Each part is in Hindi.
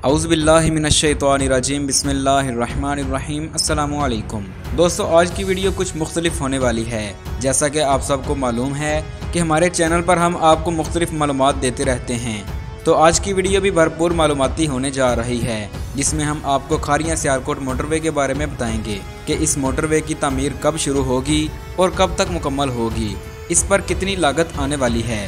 औज़ुबिल्लाहि मिनश्शैतानिर्रजीम बिस्मिल्लाहिर्रहमानिर्रहीम अस्सलामु अलैकुम। दोस्तों, आज की वीडियो कुछ मुख्तलिफ होने वाली है। जैसा कि आप सबको मालूम है कि हमारे चैनल पर हम आपको मुख्तलिफ मालूमात देते रहते हैं, तो आज की वीडियो भी भरपूर मालूमाती होने जा रही है, जिसमें हम आपको खारियां सियालकोट मोटरवे के बारे में बताएंगे कि इस मोटरवे की तामीर कब शुरू होगी और कब तक मुकम्मल होगी, इस पर कितनी लागत आने वाली है,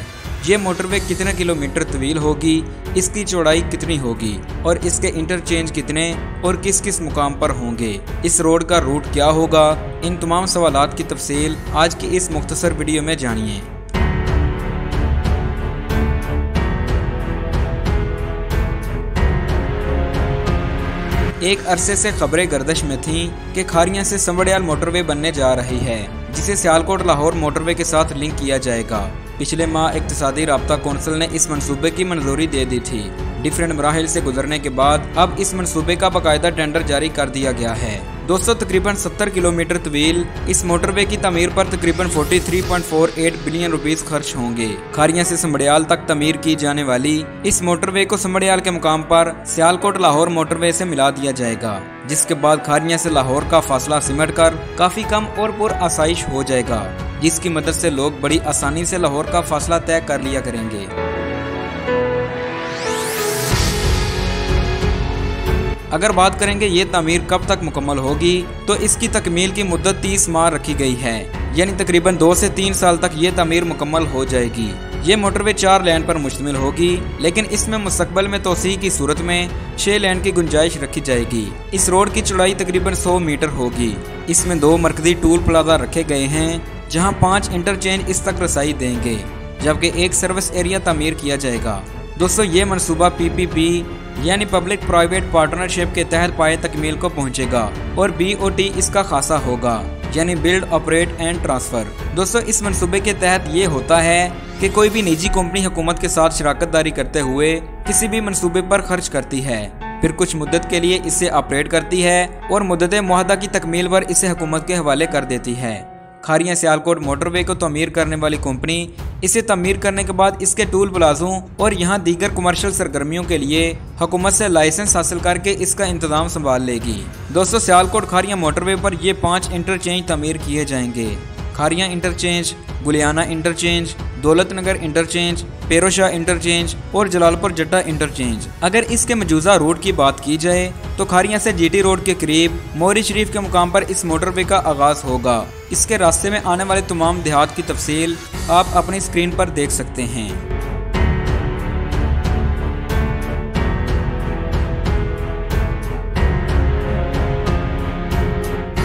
ये मोटरवे कितने किलोमीटर तवील होगी, इसकी चौड़ाई कितनी होगी और इसके इंटरचेंज कितने और किस किस मुकाम पर होंगे, इस रोड का रूट क्या होगा। इन तमाम सवालात की तफसील आज की इस मुख्तसर वीडियो में जानिए। एक अरसे से खबरें गर्दिश में थीं कि खारियां से संबड़ियाल मोटरवे बनने जा रही है, जिसे सियालकोट लाहौर मोटरवे के साथ लिंक किया जाएगा। पिछले माह इक्तिसादी राब्ता कौंसिल ने इस मंसूबे की मंजूरी दे दी थी। डिफरेंट मराहिल से गुजरने के बाद अब इस मंसूबे का बाकायदा टेंडर जारी कर दिया गया है। दोस्तों, तकरीबन 70 किलोमीटर तवील इस मोटरवे की तमीर पर तकरीबन 43.48 बिलियन रुपीस खर्च होंगे। खारियां से संबड़ियाल तक तमीर की जाने वाली इस मोटरवे को संबड़ियाल के मुकाम पर सियालकोट लाहौर मोटरवे से मिला दिया जाएगा, जिसके बाद खारियां से लाहौर का फासला सिमट कर काफी कम और पुर आसाइश हो जाएगा, जिसकी मदद से लोग बड़ी आसानी से लाहौर का फासला तय कर लिया करेंगे। अगर बात करेंगे ये तामीर कब तक मुकम्मल होगी, तो इसकी तकमील की मुद्दत 30 माह रखी गई है, यानी तकरीबन 2 से 3 साल तक ये तामीर मुकम्मल हो जाएगी। ये मोटरवे 4 लेन पर मुश्तमिल होगी, लेकिन इसमें मुस्तकबल में तोसी की सूरत में 6 लेन की गुंजाइश रखी जाएगी। इस रोड की चौड़ाई तकरीबन 100 मीटर होगी। इसमें 2 मरकजी टूल प्लाजा रखे गए हैं, जहां 5 इंटरचेंज इस तक रसाई देंगे, जबकि एक सर्विस एरिया तामीर किया जाएगा। दोस्तों, ये मनसूबा PPP यानी पब्लिक प्राइवेट पार्टनरशिप के तहत पाए तकमील को पहुंचेगा और BOT इसका खासा होगा, यानी बिल्ड ऑपरेट एंड ट्रांसफर। दोस्तों, इस मंसूबे के तहत ये होता है कि कोई भी निजी कंपनी हुकूमत के साथ शराकत दारी करते हुए किसी भी मंसूबे पर खर्च करती है, फिर कुछ मुद्दत के लिए इसे ऑपरेट करती है और मुद्दत मुआहदा की तकमील पर इसे हुकूमत के हवाले कर देती है। खारियां सियालकोट मोटरवे को तमीर करने वाली कंपनी इसे तमीर करने के बाद इसके टूल प्लाजों और यहां दीगर कमर्शियल सरगर्मियों के लिए हुकूमत से लाइसेंस हासिल करके इसका इंतजाम संभाल लेगी। दोस्तों, सियालकोट खारियां मोटरवे पर ये 5 इंटरचेंज तमीर किए जाएंगे। खारियां इंटरचेंज, गुलियाना इंटरचेंज, दौलत नगर इंटरचेंज, पेरोशाह इंटरचेंज और जलालपुर जट्टा इंटरचेंज। अगर इसके मौजूदा रूट की बात की जाए तो खारियां से GT रोड के करीब मोरी शरीफ के मुकाम पर इस मोटरवे का आगाज होगा। इसके रास्ते में आने वाले तमाम देहात की तफसील आप अपनी स्क्रीन पर देख सकते हैं।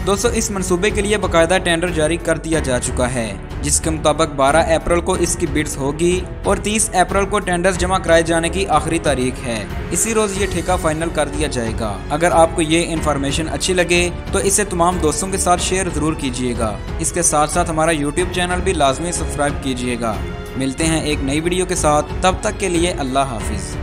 दोस्तों, इस मंसूबे के लिए बाकायदा टेंडर जारी कर दिया जा चुका है, जिसके मुताबिक 12 अप्रैल को इसकी बिड्स होगी और 30 अप्रैल को टेंडर्स जमा कराए जाने की आखिरी तारीख है। इसी रोज ये ठेका फाइनल कर दिया जाएगा। अगर आपको ये इन्फॉर्मेशन अच्छी लगे तो इसे तमाम दोस्तों के साथ शेयर जरूर कीजिएगा। इसके साथ साथ हमारा YouTube चैनल भी लाजमी सब्सक्राइब कीजिएगा। मिलते हैं एक नई वीडियो के साथ, तब तक के लिए अल्लाह हाफिज।